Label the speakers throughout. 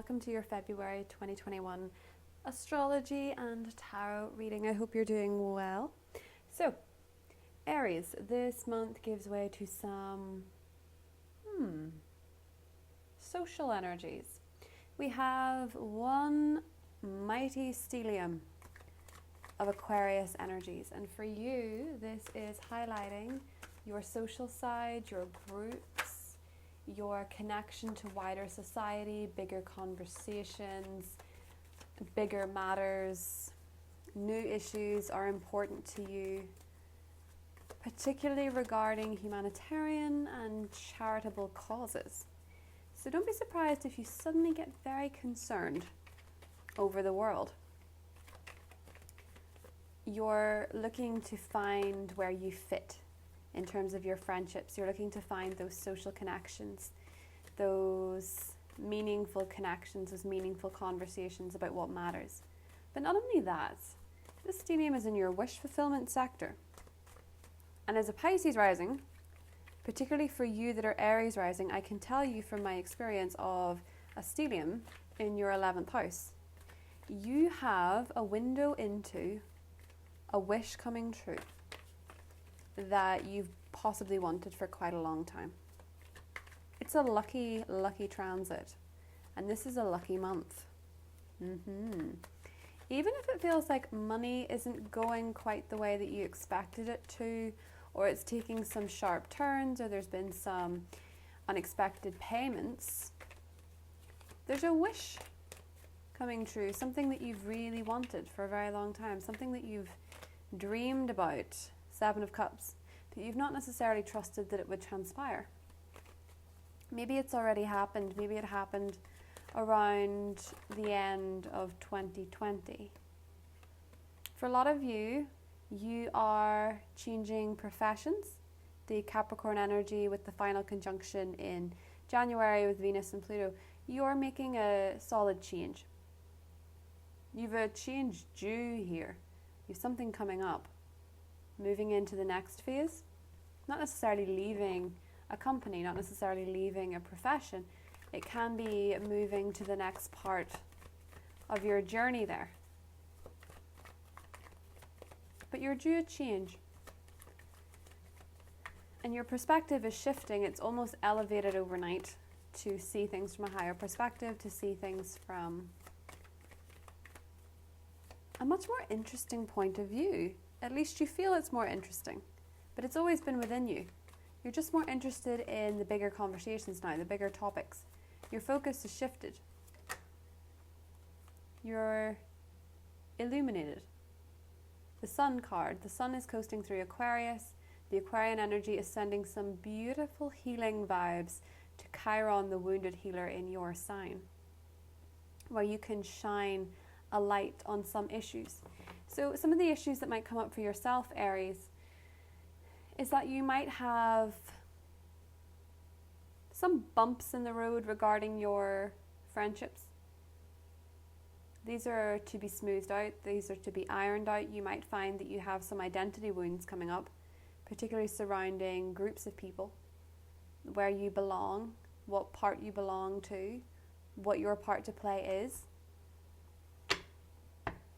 Speaker 1: welcome to your February 2021 astrology and tarot reading. I hope you're doing well. So, Aries, this month gives way to some social energies. We have one mighty stellium of Aquarius energies, and for you this is highlighting your social side, your groups, your connection to wider society, bigger conversations, bigger matters. New issues are important to you, particularly regarding humanitarian and charitable causes. So don't be surprised if you suddenly get very concerned over the world. You're looking to find where you fit in terms of your friendships. You're looking to find those social connections, those meaningful connections, those meaningful conversations about what matters. But not only that, this stellium is in your wish fulfillment sector. And as a Pisces rising, particularly for you that are Aries rising, I can tell you from my experience of a stellium in your 11th house, you have a window into a wish coming true that you've possibly wanted for quite a long time. It's a lucky, lucky transit, and this is a lucky month. Even if it feels like money isn't going quite the way that you expected it to, or it's taking some sharp turns, or there's been some unexpected payments, there's a wish coming true, something that you've really wanted for a very long time, something that you've dreamed about, 7 of Cups, but you've not necessarily trusted that it would transpire. Maybe it's already happened, maybe it happened around the end of 2020. For a lot of you, you are changing professions. The Capricorn energy with the final conjunction in January with Venus and Pluto, you're making a solid change. You've a change due here. You've something coming up, moving into the next phase. Not necessarily leaving a company, not necessarily leaving a profession. It can be moving to the next part of your journey there. But you're due a change. And your perspective is shifting. It's almost elevated overnight to see things from a higher perspective, to see things from a much more interesting point of view. At least you feel it's more interesting. But it's always been within you. You're just more interested in the bigger conversations now, the bigger topics. Your focus has shifted. You're illuminated. The Sun card. The Sun is coasting through Aquarius. The Aquarian energy is sending some beautiful healing vibes to Chiron, the wounded healer in your sign, where you can shine a light on some issues. So some of the issues that might come up for yourself, Aries, is that you might have some bumps in the road regarding your friendships. These are to be smoothed out. These are to be ironed out. You might find that you have some identity wounds coming up, particularly surrounding groups of people, where you belong, what part you belong to, what your part to play is.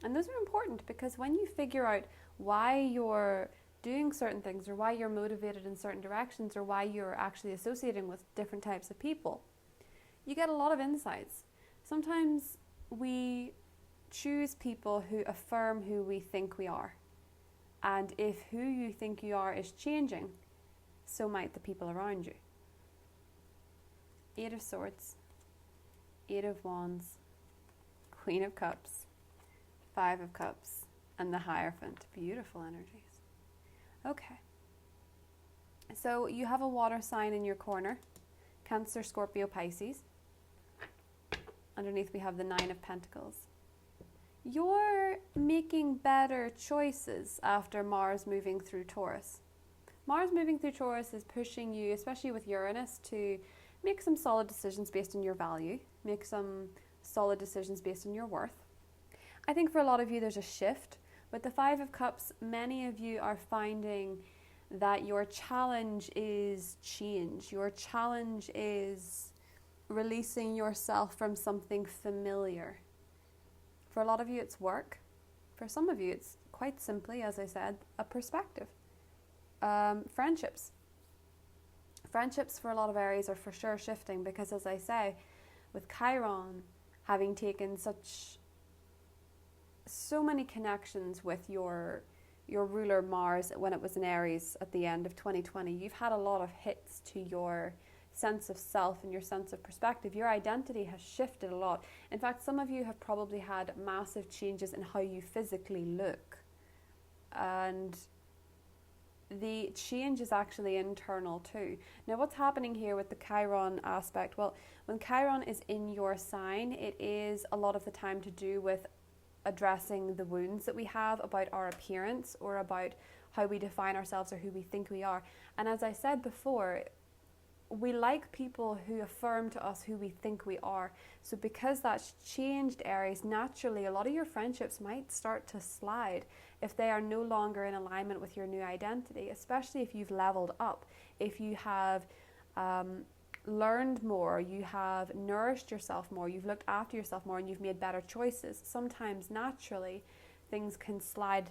Speaker 1: And those are important because when you figure out why you're doing certain things, or why you're motivated in certain directions, or why you're actually associating with different types of people, you get a lot of insights. Sometimes we choose people who affirm who we think we are. And if who you think you are is changing, so might the people around you. 8 of Swords, 8 of Wands, Queen of Cups, 5 of Cups, and the Hierophant. Beautiful energies. Okay. So you have a water sign in your corner. Cancer, Scorpio, Pisces. Underneath we have the 9 of Pentacles. You're making better choices after Mars moving through Taurus. Mars moving through Taurus is pushing you, especially with Uranus, to make some solid decisions based on your value. Make some solid decisions based on your worth. I think for a lot of you there's a shift. With the 5 of Cups, many of you are finding that your challenge is change. Your challenge is releasing yourself from something familiar. For a lot of you, it's work. For some of you, it's quite simply, as I said, a perspective. Friendships. Friendships for a lot of Aries are for sure shifting because, as I say, with Chiron having taken so many connections with your ruler Mars when it was in Aries at the end of 2020, you've had a lot of hits to your sense of self and your sense of perspective. Your identity has shifted a lot. In fact, some of you have probably had massive changes in how you physically look. And the change is actually internal too. Now, what's happening here with the Chiron aspect? Well, when Chiron is in your sign, it is a lot of the time to do with addressing the wounds that we have about our appearance or about how we define ourselves or who we think we are. And as I said before, we like people who affirm to us who we think we are. So because that's changed, Aries, naturally a lot of your friendships might start to slide if they are no longer in alignment with your new identity, especially if you've leveled up, if you have learned more, you have nourished yourself more, you've looked after yourself more, and you've made better choices. Sometimes naturally things can slide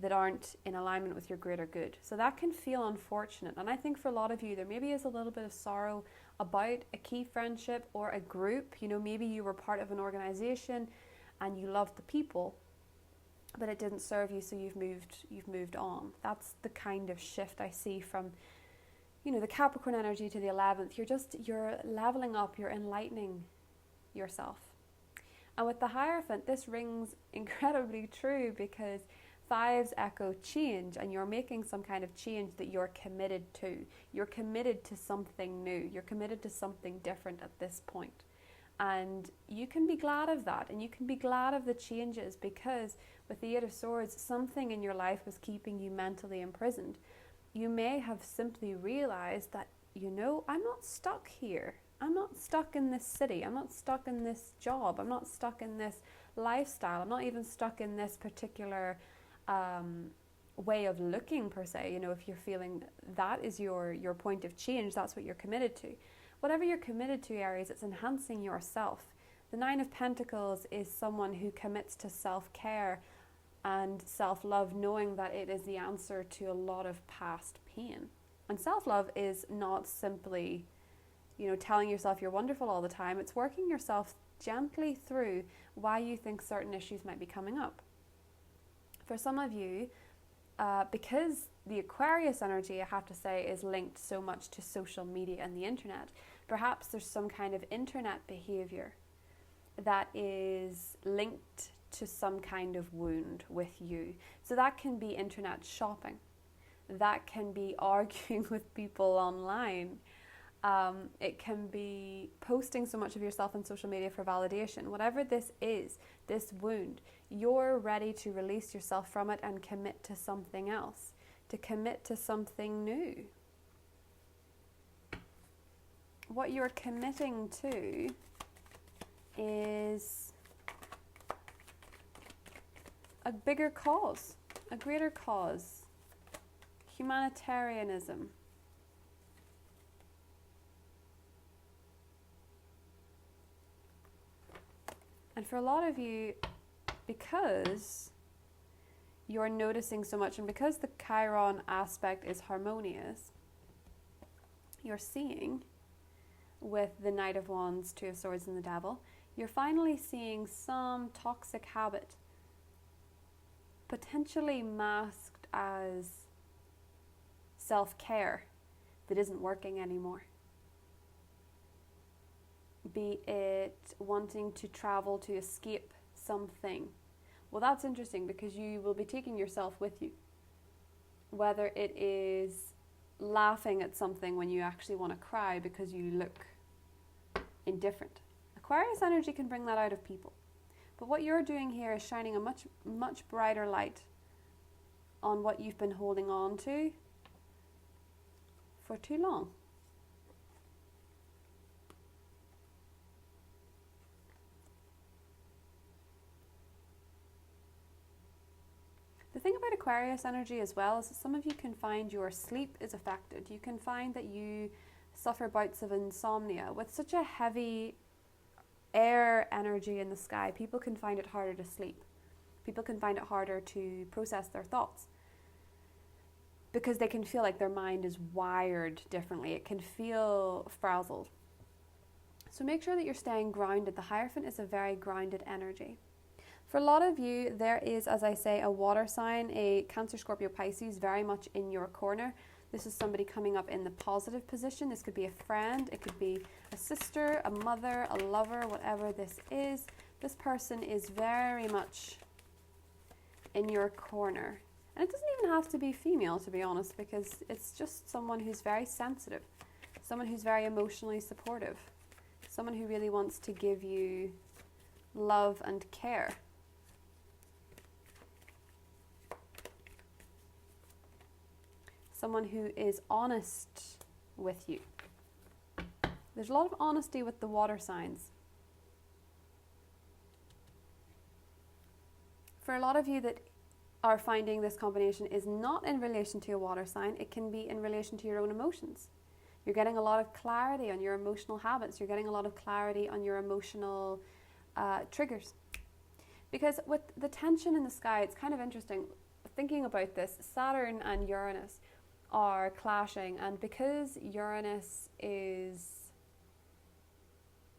Speaker 1: that aren't in alignment with your greater good. So that can feel unfortunate. And I think for a lot of you, there maybe is a little bit of sorrow about a key friendship or a group. You know, maybe you were part of an organization and you loved the people, but it didn't serve you, so you've moved on. That's the kind of shift I see from, you know, the Capricorn energy to the 11th. You're leveling up, you're enlightening yourself. And with the Hierophant, this rings incredibly true because fives echo change, and you're making some kind of change that you're committed to. You're committed to something new. You're committed to something different at this point. And you can be glad of that, and you can be glad of the changes, because with the Eight of Swords, something in your life was keeping you mentally imprisoned. You may have simply realized that, you know, I'm not stuck here. I'm not stuck in this city. I'm not stuck in this job. I'm not stuck in this lifestyle. I'm not even stuck in this particular way of looking per se. You know, if you're feeling that is your point of change, that's what you're committed to. Whatever you're committed to, Aries, it's enhancing yourself. The Nine of Pentacles is someone who commits to self-care and self-love, knowing that it is the answer to a lot of past pain. And self-love is not simply, you know, telling yourself you're wonderful all the time. It's working yourself gently through why you think certain issues might be coming up. For some of you, because the Aquarius energy, I have to say, is linked so much to social media and the internet, perhaps there's some kind of internet behavior that is linked to some kind of wound with you. So that can be internet shopping. That can be arguing with people online. It can be posting so much of yourself on social media for validation. Whatever this is, this wound, you're ready to release yourself from it and commit to something else, to commit to something new. What you're committing to is a bigger cause, a greater cause, humanitarianism. And for a lot of you, because you're noticing so much, and because the Chiron aspect is harmonious, you're seeing with the Knight of Wands, Two of Swords, and the Devil, you're finally seeing some toxic habit potentially masked as self-care that isn't working anymore. Be it wanting to travel to escape something. Well, that's interesting because you will be taking yourself with you. Whether it is laughing at something when you actually want to cry because you look indifferent. Aquarius energy can bring that out of people. But what you're doing here is shining a much brighter light on what you've been holding on to for too long. The thing about Aquarius energy as well is that some of you can find your sleep is affected. You can find that you suffer bouts of insomnia. With such a heavy air energy in the sky, people can find it harder to sleep. People can find it harder to process their thoughts because they can feel like their mind is wired differently. It can feel frazzled. So make sure that you're staying grounded. The Hierophant is a very grounded energy. For a lot of you, there is, as I say, a water sign, a Cancer, Scorpio, Pisces, very much in your corner. This is somebody coming up in the positive position. This could be a friend, it could be a sister, a mother, a lover, whatever this is. This person is very much in your corner. And it doesn't even have to be female, to be honest, because it's just someone who's very sensitive, someone who's very emotionally supportive, someone who really wants to give you love and care. Someone who is honest with you. There's a lot of honesty with the water signs. For a lot of you that are finding this combination is not in relation to a water sign, it can be in relation to your own emotions. You're getting a lot of clarity on your emotional habits. You're getting a lot of clarity on your emotional triggers. Because with the tension in the sky, it's kind of interesting thinking about this. Saturn and Uranus are clashing, and because Uranus is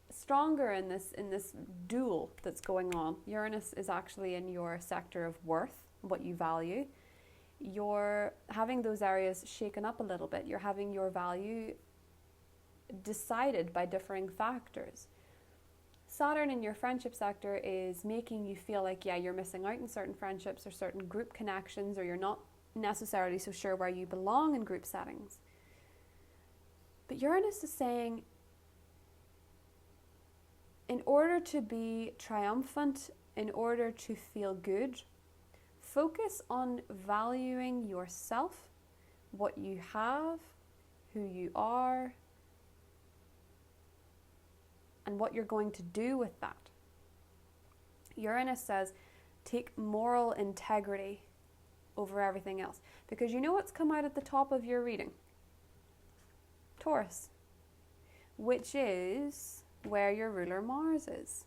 Speaker 1: stronger in this duel that's going on, Uranus is actually in your sector of worth, what you value. You're having those areas shaken up a little bit. You're having your value decided by differing factors. Saturn in your friendship sector is making you feel like, yeah, you're missing out in certain friendships or certain group connections, or you're not necessarily so sure where you belong in group settings. But Uranus is saying, in order to be triumphant, in order to feel good, focus on valuing yourself, what you have, who you are, and what you're going to do with that. Uranus says, take moral integrity over everything else. Because you know what's come out at the top of your reading? Taurus, which is where your ruler Mars is.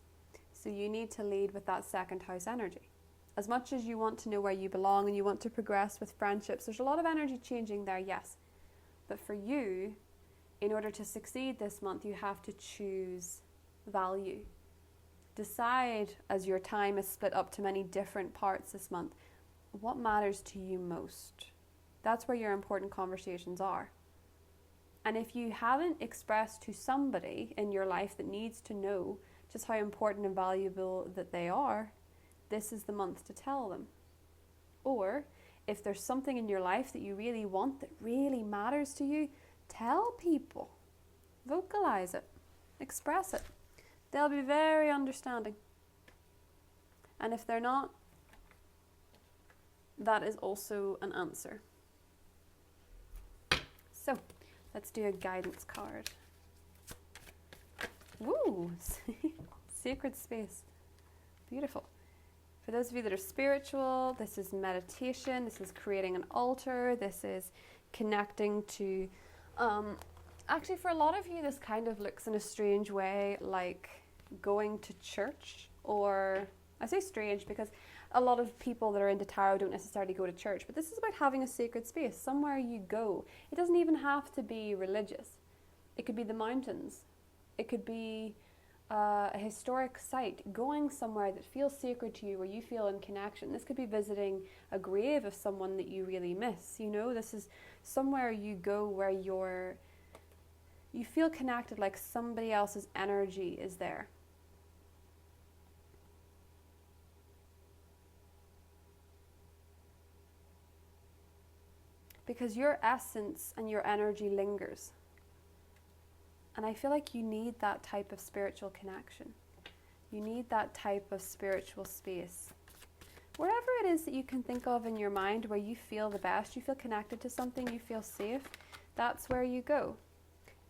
Speaker 1: So you need to lead with that second house energy. As much as you want to know where you belong and you want to progress with friendships, there's a lot of energy changing there, yes. But for you, in order to succeed this month, you have to choose value. Decide, as your time is split up to many different parts this month, what matters to you most. That's where your important conversations are. And if you haven't expressed to somebody in your life that needs to know just how important and valuable that they are, this is the month to tell them. Or if there's something in your life that you really want, that really matters to you, tell people. Vocalize it. Express it. They'll be very understanding. And if they're not, that is also an answer. So, let's do a guidance card. Woo! Sacred space. Beautiful. For those of you that are spiritual, this is meditation, this is creating an altar, this is connecting to... actually, for a lot of you, this kind of looks in a strange way like going to church, or... I say strange because a lot of people that are into tarot don't necessarily go to church, but this is about having a sacred space, somewhere you go. It doesn't even have to be religious. It could be the mountains. It could be a historic site, going somewhere that feels sacred to you, where you feel in connection. This could be visiting a grave of someone that you really miss. You know, this is somewhere you go where you feel connected, like somebody else's energy is there. Because your essence and your energy lingers. And I feel like you need that type of spiritual connection. You need that type of spiritual space. Wherever it is that you can think of in your mind where you feel the best, you feel connected to something, you feel safe, that's where you go.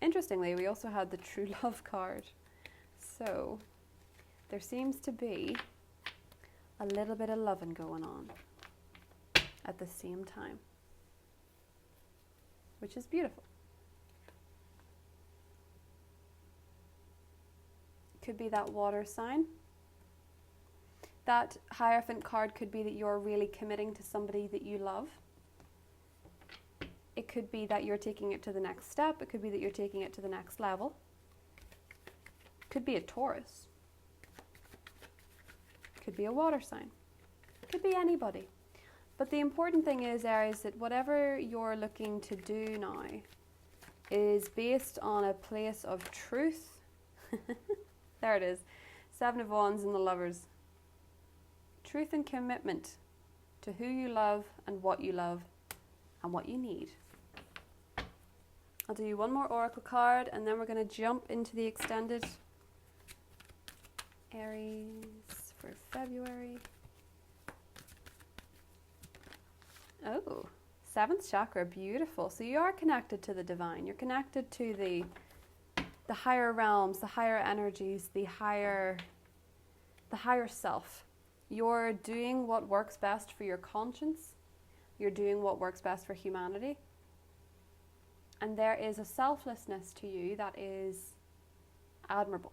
Speaker 1: Interestingly, we also had the True Love card. So there seems to be a little bit of loving going on at the same time, which is beautiful. Could be that water sign. That Hierophant card could be that you're really committing to somebody that you love. It could be that you're taking it to the next step. It could be that you're taking it to the next level. It could be a Taurus. It could be a water sign. It could be anybody. But the important thing is, Aries, that whatever you're looking to do now is based on a place of truth. There it is. 7 of Wands and the Lovers. Truth and commitment to who you love and what you need. I'll do you one more oracle card and then we're going to jump into the extended Aries for February. Oh, 7th chakra, beautiful. So you are connected to the divine. You're connected to the higher realms, the higher energies, the higher self. You're doing what works best for your conscience. You're doing what works best for humanity. And there is a selflessness to you that is admirable.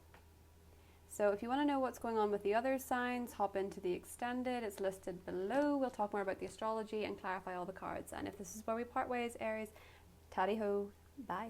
Speaker 1: So if you want to know what's going on with the other signs, hop into the extended. It's listed below. We'll talk more about the astrology and clarify all the cards. And if this is where we part ways, Aries, taddy ho, bye.